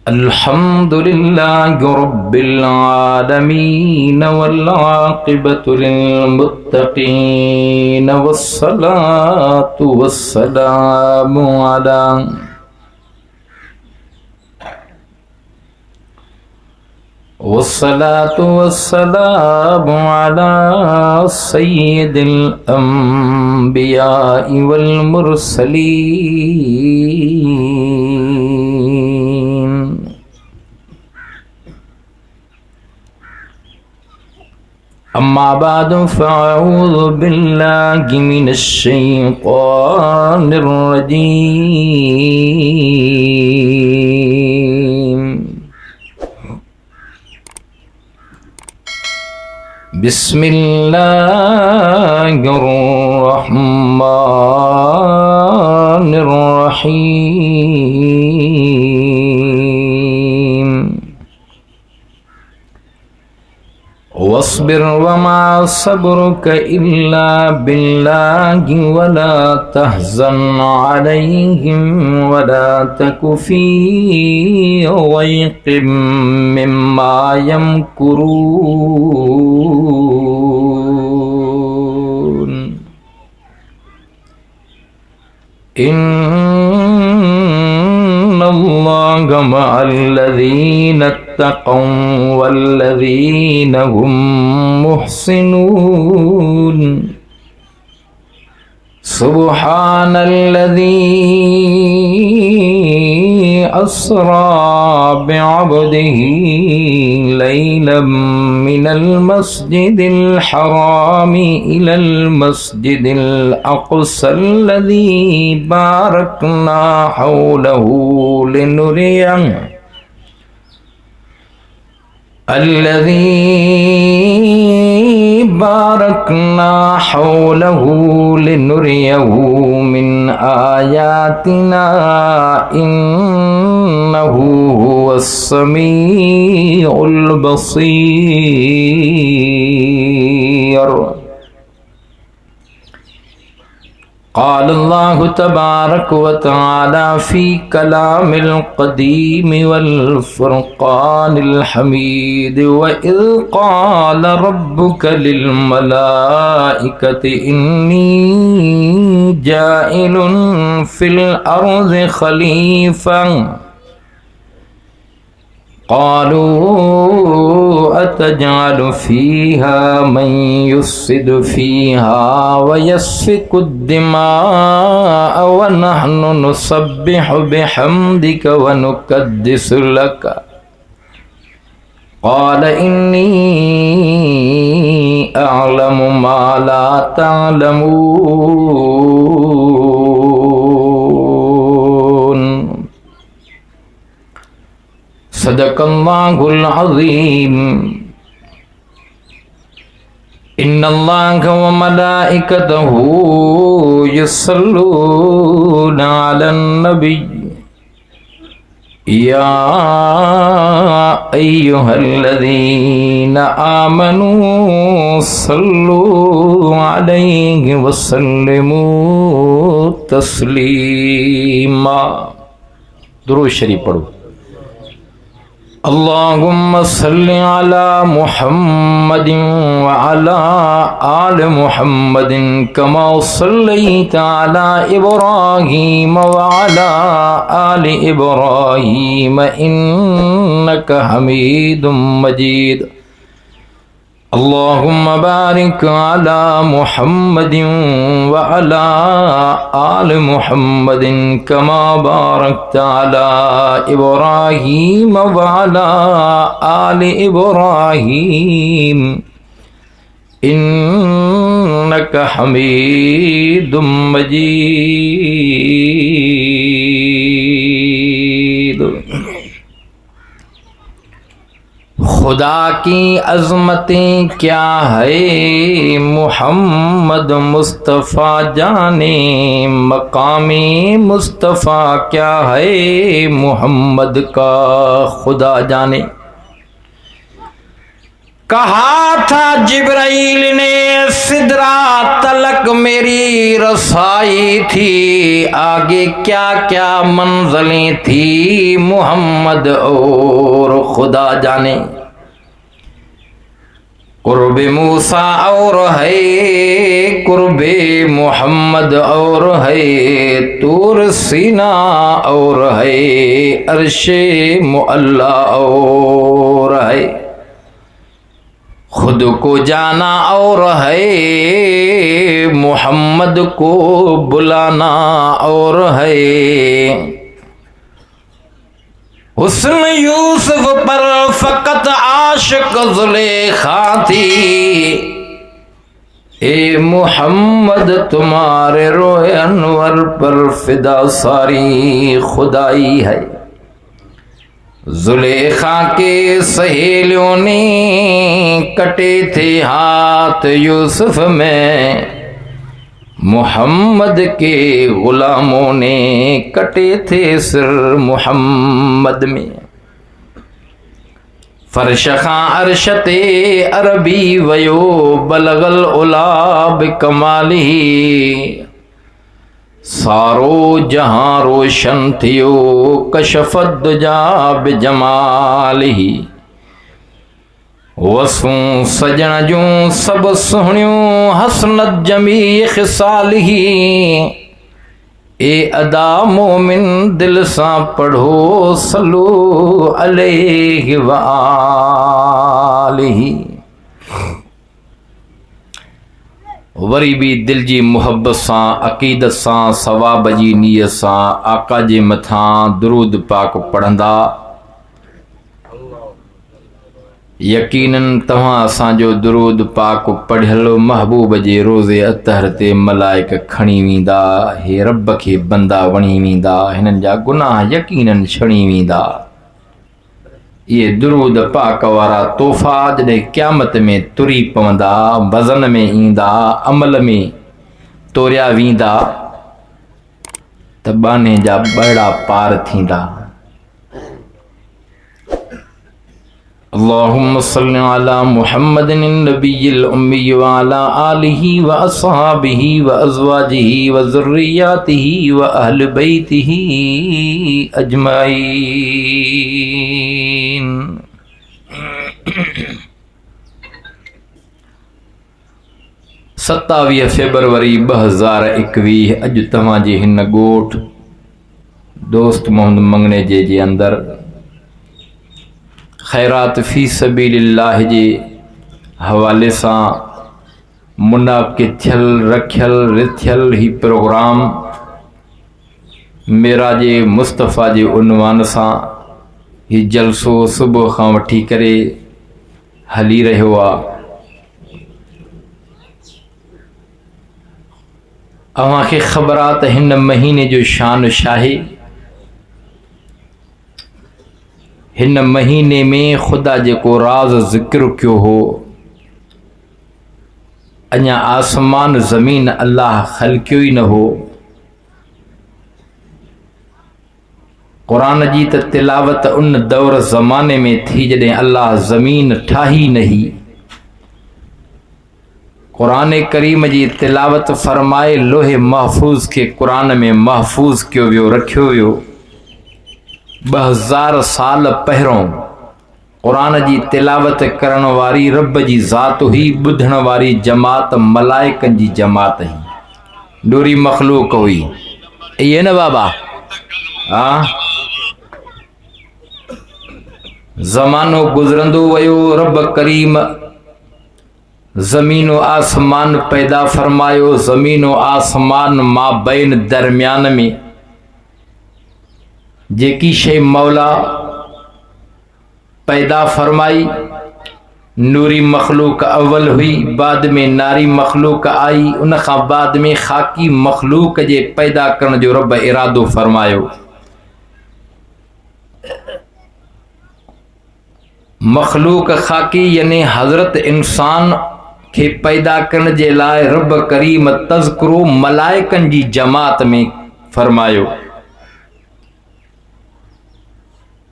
अल्हम्दुलिल्लाह रब्बिल आलमीन वल आक़िबतु लिल मुत्तक़ीन वस्सलातु वस्सलामु अला सय्यिदिल अंबिया'i वल मुरसलीन। अम्मा बादु फ़अऊज़ु बिल्लाहि मिनश शैतानिर रजीम। बिस्मिल्लाहिर रहमानिर रहीम। वस्बिर वमा सब्रुक इल्ला बिल्लाहि वला तहज़न अलैहिम वला तकु फ़ी ज़ैक़िम मिम्मा यमकुरून। इन्नल्लाहा मअल्लज़ीना इत्तक़ौ वल्लज़ीना हुम मुहसिनून। सुब्हानल्लज़ी अस्रा बिअब्दिही लैलन मिनल मस्जिदिल हरामि इलल मस्जिदिल अक़सल्लज़ी बारकना हौलहु लिनुरियहु बारकना हौलहु लिनुरियहु मिन आयातिना इन्नहु हुवस्समीउल बसीर। क़ाल अल्लाहु तबारक व तआला फ़ी कलामिल क़दीम वल फ़ुरक़ानिल हमीद। व इज़ क़ाल रब्बुक लिल मलाइकति इन्नी जाइलुन फ़िल अर्ज़ि ख़लीफ़ा। क़ालू अतजअलु फ़ीहा मन युफ़्सिदु फ़ीहा व यस्फ़िकु दिमाअ व नहनु नुसब्बिहु बिहम्दिक व नुक़द्दिसु लक। क़ाल इन्नी अअलमु मा ला तअलमून। सदक़ल्लाहुल अज़ीम। इन्नल्लाहा व मलाइकतहु युसल्लूना अलन नबी या अय्युहल्लज़ीना आमनू सल्लू अलैहि व सल्लिमू तस्लीमा। दुरूद शरीफ पढ़ो। अल्लाहुम्मा सल्लि अला मुहम्मदिन व अला आलि मुहम्मदिन कमा सल्लैता अला इब्राहीम व अला आलि इब्राहीम इन्नका हमीदुम मजीद। अल्लाहुम्मा बारिक अला मुहम्मदिन व अला आलि मुहम्मदिन कमा बारकता अला इब्राहीम व अला आलि इब्राहीम इन्नका हमीदुम मजीद। खुदा की अज़मतें क्या है मुहम्मद मुस्तफ़ा जाने। मकामे मुस्तफ़ा क्या है मुहम्मद का खुदा जाने। कहा था जिब्राइल ने सिदरा तलक मेरी रसाई थी, आगे क्या क्या मंज़िलें थी मोहम्मद और खुदा जाने। कुर्बे मूसा और है कुर्बे मोहम्मद और है तूर सीना और है अर्शे मुअल्ला और है। खुद को जाना और है मोहम्मद को बुलाना और है। हुस्न यूसुफ पर फकत आशिक जुलेखा थी, ए मोहम्मद तुम्हारे रोए अनवर पर फिदा सारी खुदाई है। जुलेखा के सहेलियों ने कटे थे हाथ यूसुफ में, मोहम्मद के गुलामों ने कटे थे सिर मोहम्मद में। फरशखा अरशते अरबी वयो बलगल उलाब कमाली, सारो जहां रोशन थियो कशफत जाब जमाली। वसू सजण जूं सब सुहणियूं हसनत जमी खिसाली, ए अदा मोमिन दिल सां पढ़ो सल्लू अलैहि व आलिही। वरी भी दिल जी मुहब्बत सां अक़ीदत सां सवाब जी नीयत सां आका जे मथां दुरूद पाक पढ़ंदा, यकीनन तव्हां असांजो दुरूद पाक पढ़ियल महबूब जे रोज़े अतहर ते मलाइक खणी वेंदा। हे रब खे बंदा वणी वेंदा, हिननि जा गुनाह यकीनन छणी वेंदा। ये दुरूद पाक वारा तोहफ़ा जॾहिं क़यामत में तुरी पवंदा, वज़न में ईंदा, अमल में तोरिया वेंदा त बाने जा ॿड़ा पार थींदा। अल्लाहुम्मा सल्लि अला मुहम्मदिन नबिय्यिल उम्मी व अला आलिहि व अस्हाबिहि व अज़वाजिहि व ज़ुर्रिय्यातिहि व अहलि बैतिहि अजमाइन। 27 फेबरवरी 2021 अॼु तव्हांजे हिन ॻोठ दोस्त मोहम्मद मंगने जे अंदर ख़ैरात फ़ी सबीलिल्लाह जे हवाले सां मुनाक़िद थियल रखियल रिथियल ही प्रोग्राम मेराज मुस्तफ़ा जे उनवान सां ही जलसो सुबुह खां वठी करे हली रहियो आहे। अव्हांखे ख़बर आहे त हिन महीने जो शान छा आहे। हिन महीने में खुदा जेको राज़ ज़िक्र कियो हो, अञा आसमान ज़मीन अल्लाह ख़लक़ियो ई न हो। क़ुरान जी त तिलावत उन दौर ज़माने में थी जॾहिं अल्लाह ज़मीन ठाही नहीं। क़ुरान करीम जी तिलावत फरमाए लोहे महफूज के क़ुरान में महफूज कियो वियो, रखियो वियो। 2000 साल पहिरों क़ुरान जी तिलावत करण वारी रब जी ज़ात हुई, ॿुधण वारी जमात मलाइकनि जी जमात हुई, डोरी मखलूक हुई। ये न बाबा हाँ, ज़मानो गुज़रंदो वयो, रब करीम ज़मीन आसमान पैदा फरमायो। ज़मीन आसमान मां बैन दरमियान में जेकी शे मौला पैदा फरमाई, नूरी मखलूक अव्वल हुई, बाद में नारी मखलूक आई, उन खां बाद में खाकी मखलूक जे पैदा करण जो रब इरादो फरमायो। मखलूक खाकी यानी हज़रत इंसान के पैदा करण जे लाइ रब करीम तज़किरो मलाइकनि जी जमात में फरमायो।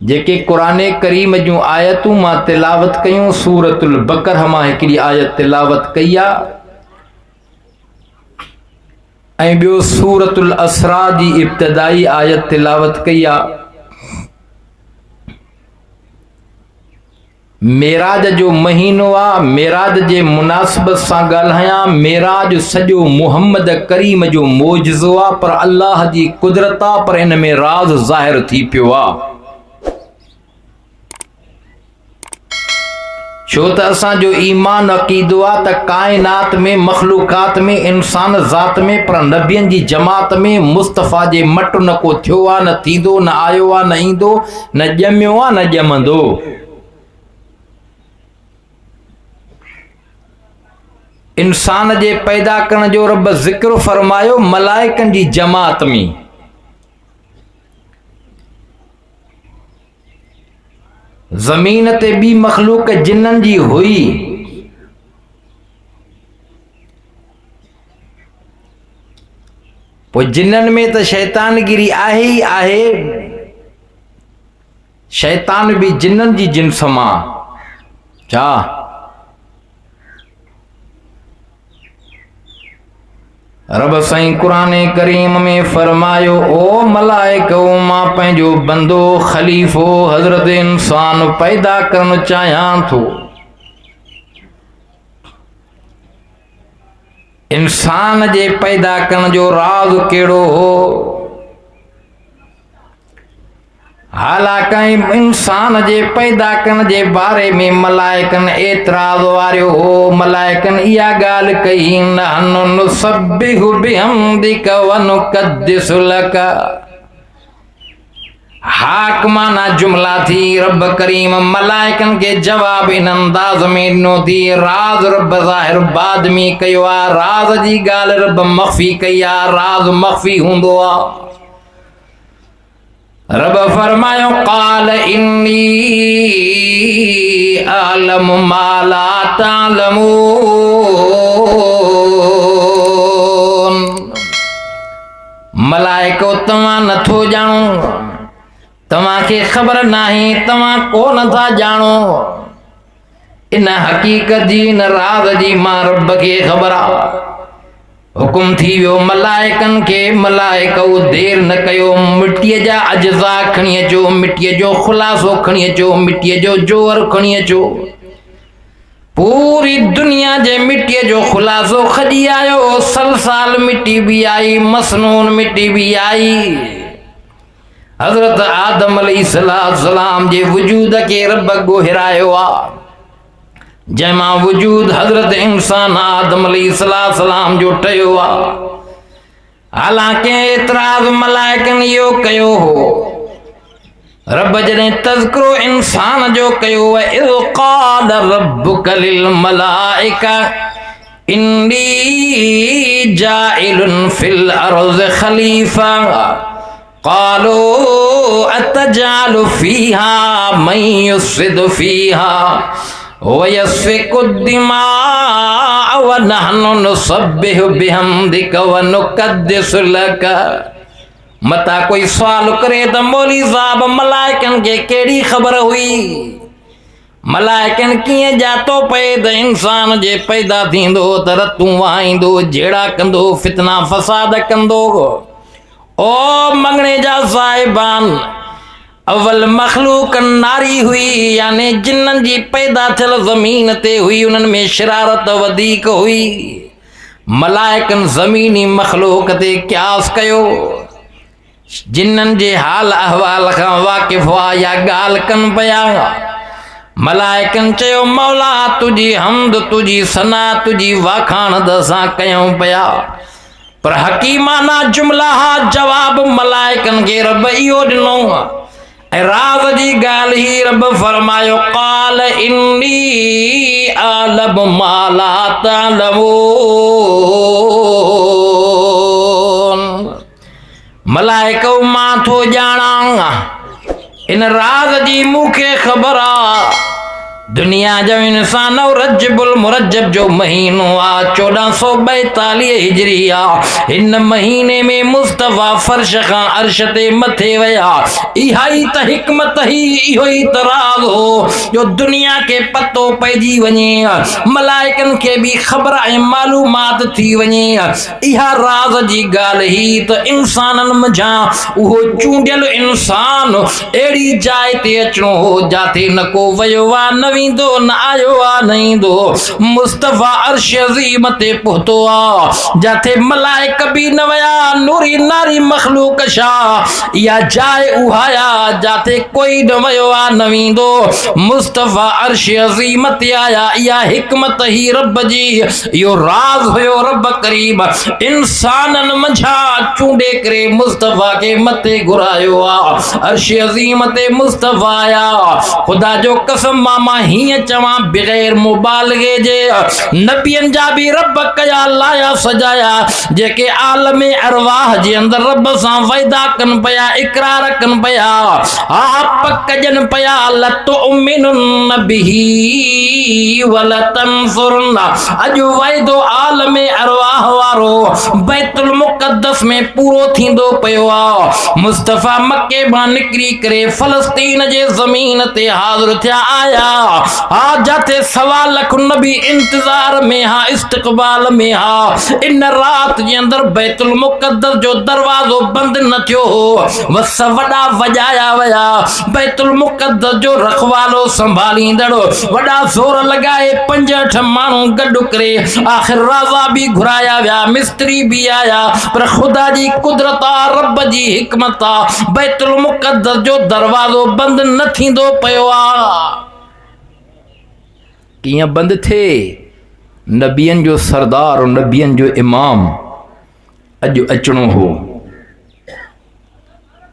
जेके कुरान करीम जूं आयतूं मां तिलावत कयूं सूरतुल बकरा मां हिकिड़ी आयत तिलावत कई आहे ऐं ॿियो सूरतुल असरा जी इब्तिदाई आयत तिलावत कई आहे। मेराज जो महीनो आहे, मेराज जे मुनासिबत सां ॻाल्हायां। मेराज सॼो मुहम्मद करीम जो मोजज़ो आहे, पर अल्लाह जी कुदरत आहे, पर इन में राज़ ज़ाहिर थी पियो आहे। छो त असांजो ईमान अक़ीदो आहे त काइनात में, मखलूकात में, इंसान ज़ात में, पर नबियनि जी जमात में मुस्तफ़ा जे मट न को थियो आहे, न थींदो, न आयो आहे, न ईंदो, न ॼमियो आहे, न ॼमंदो। इंसान जे पैदा करण जो रब ज़िक्र फरमायो मलाइकनि जी जमात में। ज़मीन ते ॿी मखलूक जिन्ननि जी हुई, पोइ जिन्ननि में त शैतानगिरी आहे ई आहे। शैतान बि जिन्ननि जी जिन्स मां। छा रब साईं कुरान करीम में फरमायो, ओ मलाइको मां पंहिंजो बंदो ख़लीफ़ो हज़रत इंसान पैदा करणु चाहियां थो। इंसान जे पैदा करण जो राज़ कहिड़ो हो? हालांकि इंसान जे पैदा करण जे बारे में मलाइकनि एतराज़ वारियो हो। मलाइकनि इहा ॻाल्हि कई, नहनु नुसब्बिहु बिहम्दिक व नुक़द्दिसु लक। हाक माना जुमला थी। रब करीम मलाइकनि के जवाब इन अंदाज में ॾिनो थी। राज़ रब ज़ाहिर बाद में कयो आहे। राज़ जी ॻाल्हि रब मख़फ़ी कई आहे। राज़ मख़फ़ी हूंदो आहे। रब फरमायो, क़ाल इन्नी अअलमु मा ला तअलमून। मलाइको तव्हां नथो ॼाणो, तव्हांखे ख़बर नाहे, तव्हां को नथा ॼाणो। इन हक़ीक़त जी, इन राज़ जी मां रब खे ख़बर आहे। हुकुम थी वियो मलाइकनि खे। मलाइको देर न कयो, मिटीअ जा अज्ज़ा खणी अचो, मिटीअ जो ख़ुलासो खणी अचो, मिटीअ जो जोहर खणी अचो। पूरी दुनिया जे मिटीअ जो ख़ुलासो खॼी आयो। सलसाल मिटी भी आई, मसनून मिटी भी आई। हज़रत आदम अलैहिस्सलाम जे वजूद के रब ॻोहिरायो आहे, जंहिंमां वजूद हज़रत इंसान आदम अलैहिस्सलाम जो ठहियो आहे। हालांकि एतराज़ मलाइकनि इहो कयो हो। रब जॾहिं तज़किरो इंसान जो कयो, इज़ क़ाल रब्बुक लिल मलाइका इन्नी जाइलुन फिल अर्ज़ि ख़लीफ़ा क़ालू अतजअलु फ़ीहा मन युफ़्सिदु फ़ीहा वयस्फ़िकु दिमाअ व नहनु नुसब्बिहु बिहम्दिक व नुक़द्दिसु लक। मता कोई सवाल करे त मौली साहब मलाइकनि खे कहिड़ी ख़बर हुई? मलाइकनि कीअं ॼातो पए त इंसान जे पैदा थींदो त रतूं वहाईंदो, जहिड़ा कंदो, फितना फ़साद कंदो। ओ मंगणे जा साहिबान, अवल मखलूक नारी हुई, यानी जिन्ननि जी पैदा थियल ज़मीन ते हुई। उन्हनि में शरारत वधीक हुई। मलाइकनि ज़मीनी मखलूक ते क़यास कयो। जिन्ननि जे हाल अहवाल खां वाक़िफ़ हुआ, या ॻाल्हि कनि पिया। मलाइकनि चयो, मौला तुंहिंजी हमद, तुंहिंजी सना, तुंहिंजी वाखाण त असां कयूं पिया, पर हकीमाना जुमला जवाब मलाइकनि खे रब इहो ॾिनो। ऐं राज़ जी ॻाल्हि ही रब फरमायो, क़ाल इन्नी अअलमु मा ला तअलमून। मलाइको मां थो ॼाणां, इन राज़ जी मूंखे ख़बर आहे। दुनिया जो इंसान और रजबुल मुरज्जब जो महीनो आ 1442 हिजरिया, इन महीने में मुस्तफा फर्श खां अर्श ते मथे वया। इहा ई त हिकमत ही, इहो ई त राज हो जो दुनिया के पतो पइजी वञे, मलाइकन के भी खबर ऐं मालूमात थी वञे। इहा राज जी ॻाल्हि ही त इंसानन मंझां उहो चूंडियल इंसान अहिड़ी जाइ ते अचणो हो जाते न को वयो आ, न वींदो, न आयो आ, न ईंदो। मुस्तफा अर्श अज़ीम ते पहुतो आ जाते मलाइक भी न वया, नूरी नारी मखलूक छा। इहा जाइ उहा आ जाते कोई न वयो आ, न वींदो। मुस्तफा अर्श अज़ीम ते आया। इहा हिकमत ही रब जी, इहो राज हुयो रब करीम इंसानन मंझां चूंडे करे मुस्तफा के मथे घुरायो आ। अर्श अज़ीम ते मुस्तफा आया। खुदा जो कसम मामा हीअं चवां बग़ैर मुबालगे जे, नबियन जा भी रब कया लाया सजाया जेके आलम अरवाह जे अंदर रब सां वाइदा कन पया, इकरार कन पया, आप कजन पया। लतुमिनुन बिही वलतंसुरुन। अजु वाइदो आलम अरवाह वारो बैतुल मुक़द्दस में पूरो थींदो पयो आ। मुस्तफा मक्के मां निकरी करे फलस्तीन जे ज़मीन ते हाज़िर थिया आया। आ जाते 1.25 लाख नबी इंतजार में हा, इस्तक़बाल में हा। इन रात जे अंदर बैतुल मुक़द्दस जो दरवाजो बंद न थियो हो, वस वडा वजाया वया। बैतुल मुक़द्दस जो रखवालो संभालींदड़ वडा ज़ोर लगाए 5-8 माण्हू गॾु करे आखिर राज़ा भी घुराया विया, मिस्त्री भी आया। पर खुदा जी कुदरत आ, रब जी हिकमत आ, बैतुल मुक़द्दस जो दरवाजो बंद न थींदो पयो आ। कियां बंद थे? नबियन जो सरदार और नबियन जो इमाम अज अचणो हो।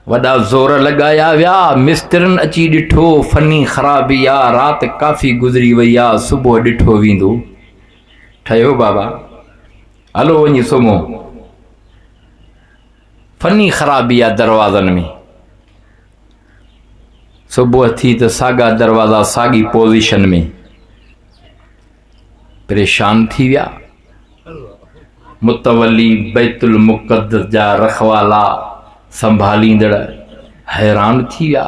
वडा जोर लगाया विया, मिस्त्रन अची डिठो फनी खराबी आ, रात काफ़ी गुजरी वई आ, सुबुह डिठो वींदो। ठयो बाबा, हलो वञी सुम्हो। फनी खराबी आ दरवाज़न में। सुबुह थी त साॻा दरवाज़ा साॻी पोज़ीशन में। परेशान थी विया। मुतवली बैतुल मुक़द्दस जा रखवाला संभालींदड़ हैरान थी विया।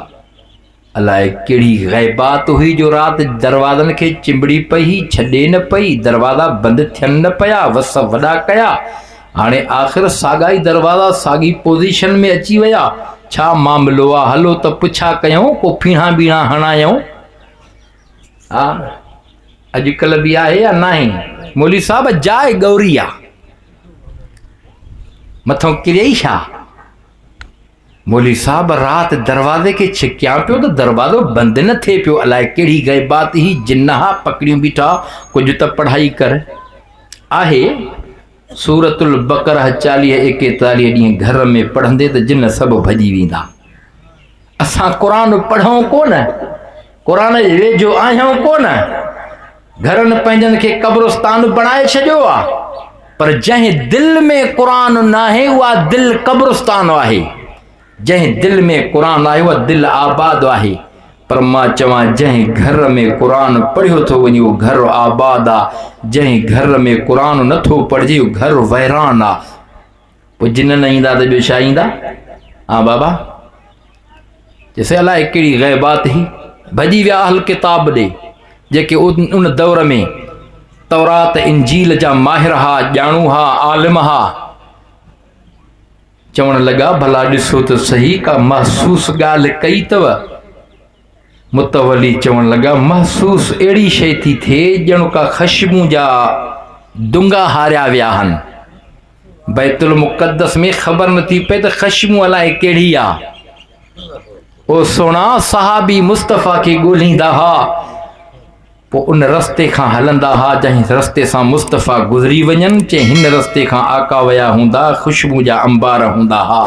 अलाए कहिड़ी ग़ैबात हुई जो रात दरवाज़न के चिंबड़ी पई, छॾे न पई, दरवाज़ा बंदि थियनि न पया, वस वॾा कया। हाणे आख़िर साॻा ई दरवाज़ा साॻी पोज़ीशन में अची विया। छा मामलो आहे? हलो त पुछा कयूं, को फीणा बीणा हणायूं। हा, अॼुकल्ह भी आहे या नाहे? मौली साहब जाइ गौरी आ, मथों किरियई छा? मौली साहब रात दरवाजे के छिकिया पियो तो दरवाजो बंद न थे पियो। अलाए कहिड़ी ग़ैबात ही, जिन्न हा पकड़ियूं बीठा, कुछ तो पढ़ाई कर। आहे सूरतुल बकरा 40-41 ॾींहं घर में पढ़ंदे त जिन्न सब भजी वेंदा। असां क़ुरान पढ़ूं कोन, क़ुरान जे वेझो आहियूं कोन। घरनि पंहिंजनि खे कब्रिस्तान बणाए छॾियो आ, पर जंहिं दिल में क़ुरान नाहे उहा दिल कब्रिस्तान आहे। जंहिं दिल में क़ुरान आहे उहा दिल आबाद आहे। पर मां चवां जंहिं घर में क़ुरान पढ़ियो थो वञे उहो घर आबाद आहे। जंहिं घर में क़ुरान नथो पढ़िजे उहो घर वैरान आहे। पोइ जिन न ईंदा त ॿियो छा ईंदा? हा बाबा, जैसे अलाए कहिड़ी ग़ैबात ही, भॼी विया अहल किताब ॾे जेके उन दौर में तौरात इंजील जा माहिर हा, ॼाणू हा, आलिम हा। चवण लॻा भला ॾिसो त सही, का महसूस ॻाल्हि कई अथव? मुतवली चवण लॻा महसूस अहिड़ी शइ थी थिए ॼणो का ख़शबू जा दुंगा हारिया विया आहिनि। बैतुल मुक़द्दस में ख़बर नथी पए त ख़शबू अलाए कहिड़ी आहे। ओ सोना सहाबी मुस्तफ़ा खे ॻोल्हींदा हा, पोइ उन रस्ते खां हलंदा हा जंहिं रस्ते सां मुस्तफ़ा गुज़री वञनि। चई हिन रस्ते खां आका विया हूंदा, ख़ुशबू जा अंबार हूंदा हा।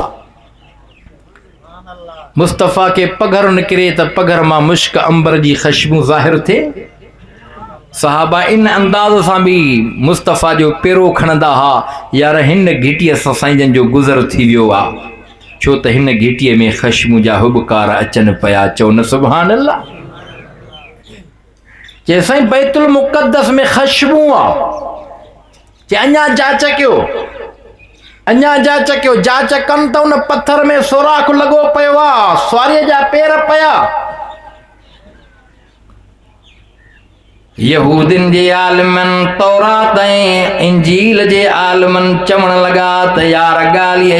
मुस्तफ़ा के पघर निकिरे त पघर मां मुश्क अंबर जी ख़ुशबू ज़ाहिर थिए। सहाबा इन अंदाज़ सां भी मुस्तफ़ा जो पेरो खणंदा हा, यार हिन घिटीअ सां साईं जो गुज़र थी वियो आहे, छो त हिन घिटीअ में ख़ुशबू जा हुबकार अचनि पिया। चओ न सुभान अल्लाह। चे साईं बैतुल मुक़द्दस में ख़ुशबू आ, चे अञा जांच कयो, अञा जांच कयो। जांच कनि त उन पत्थर में सोराख लॻो पियो आ, स्वारीअ जा पेर पिया। यहूदिन जे आलिमनि तौरात ऐं इंजील जे आलिमनि चवण लॻा त यार ॻाल्हि